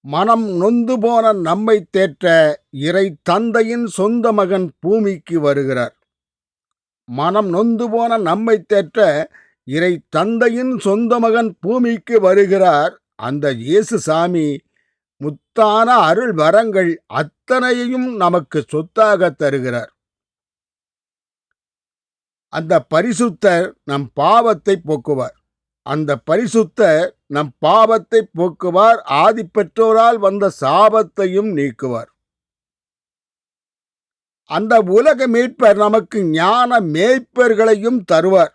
மனம் நொந்து போன நம்மை தேற்ற இறை தந்தையின் சொந்த மகன் பூமிக்கு வருகிறார். மனம் நொந்து போன நம்மை தேற்ற இறை தந்தையின் சொந்த மகன் பூமிக்கு வருகிறார். அந்த இயேசு சாமி முத்தான அருள் வரங்கள் அத்தனையையும் நமக்கு சொத்தாக தருகிறார். அந்த பரிசுத்தர் நம் பாவத்தை போக்குவார். அந்த பரிசுத்தர் நம் பாவத்தை போக்குவார். ஆதி பெற்றோரால் வந்த சாபத்தையும் நீக்குவார். அந்த உலக மீட்பர் நமக்கு ஞான மேய்ப்பர்களையும் தருவார்.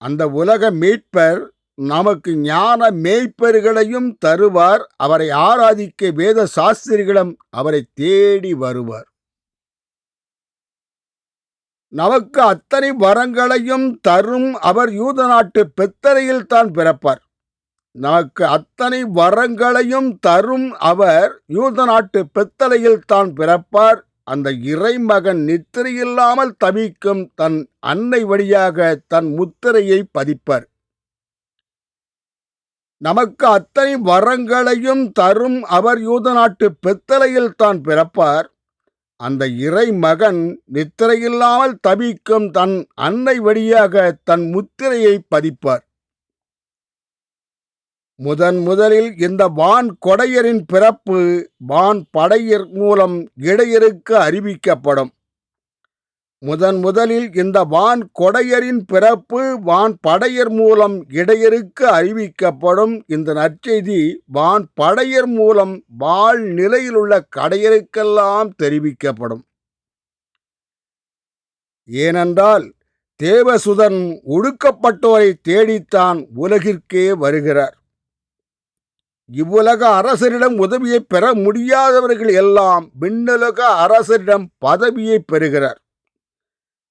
அந்த உலக மீட்பர் நமக்கு ஞான மேய்ப்பர்களையும் தருவார். அவரை ஆராதிக்க வேத சாஸ்திரிகளும் அவரை தேடி வருவார். நமக்கு அத்தனை வரங்களையும் தரும் அவர் யூத நாட்டு பெத்தரையில் தான் பிறப்பார். நமக்கு அத்தனை வரங்களையும் தரும் அவர் யூத நாட்டு பெத்தலையில் தான் பிறப்பார். அந்த இறைமகன் நித்திரையில்லாமல் தவிக்கும் தன் அன்னை வழியாக தன் முத்திரையை பதிப்பார். நமக்கு அத்தனை வரங்களையும் தரும் அவர் யூத நாட்டு பெத்தலையில் தான் பிறப்பார். அந்த இறைமகன் நித்திரையில்லாமல் தவிக்கும் தன் அன்னை வழியாக தன் முத்திரையை பதிப்பார். முதலில் இந்த வான் கொடையரின் பிறப்பு வான் படையர் மூலம் இடையருக்கு அறிவிக்கப்படும். முதலில் இந்த வான் கொடையரின் பிறப்பு வான் படையர் மூலம் இடையருக்கு அறிவிக்கப்படும். இந்த நற்செய்தி வான் படையர் மூலம் வாழ் நிலையில் உள்ள கடையருக்கெல்லாம் தெரிவிக்கப்படும். ஏனென்றால் தேவசுதன் ஒடுக்கப்பட்டோரை தேடித்தான் உலகிற்கே வருகிறார். இவ்வுலக அரசரிடம் உதவியை பெற முடியாதவர்கள் எல்லாம் விண்ணுலக அரசரிடம் பதவியை பெறுகிறார்.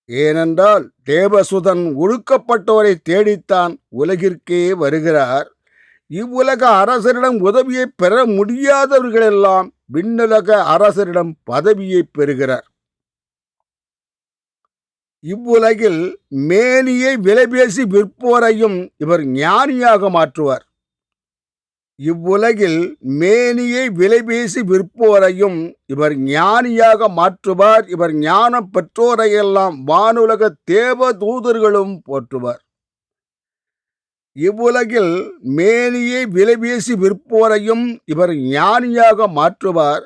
ஏனென்றால் தேவசுதன் ஒடுக்கப்பட்டோரை தேடித்தான் உலகிற்கே வருகிறார். இவ்வுலக அரசரிடம் உதவியை பெற முடியாதவர்களெல்லாம் விண்ணுலக அரசரிடம் பதவியை பெறுகிறார். இவ்வுலகில் மேனியை விலைபேசி விற்போரையும் இவர் ஞானியாக மாற்றுவார். இவ்வுலகில் மேனியை விலைபேசி விற்போரையும் இவர் ஞானியாக மாற்றுவார். இவர் ஞானம் பெற்றோரையெல்லாம் வானுலக தேவ தூதர்களும் போற்றுவார். இவ்வுலகில் மேனியை விலைபேசி விற்போரையும் இவர் ஞானியாக மாற்றுவார்.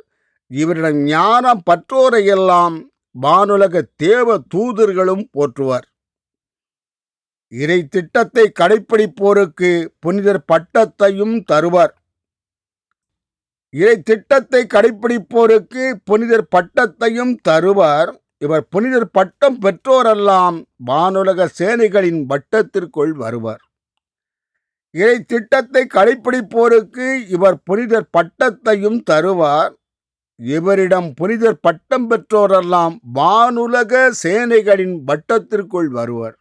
இவரிடம் ஞானம் பெற்றோரையெல்லாம் வானுலக தேவ தூதர்களும் போற்றுவார். இறை திட்டத்தை கடைப்பிடிப்போருக்கு புனிதர் பட்டத்தையும் தருவார். இறை திட்டத்தை கடைப்பிடிப்போருக்கு புனிதர் பட்டத்தையும் தருவார். இவர் புனிதர் பட்டம் பெற்றோரெல்லாம் வானுலக சேனைகளின் வட்டத்திற்குள் வருவார். இறை திட்டத்தை கடைப்பிடிப்போருக்கு இவர் புனிதர் பட்டத்தையும் தருவார். இவரிடம் புனிதர் பட்டம் பெற்றோரெல்லாம் வானுலக சேனைகளின் வட்டத்திற்குள் வருவார்.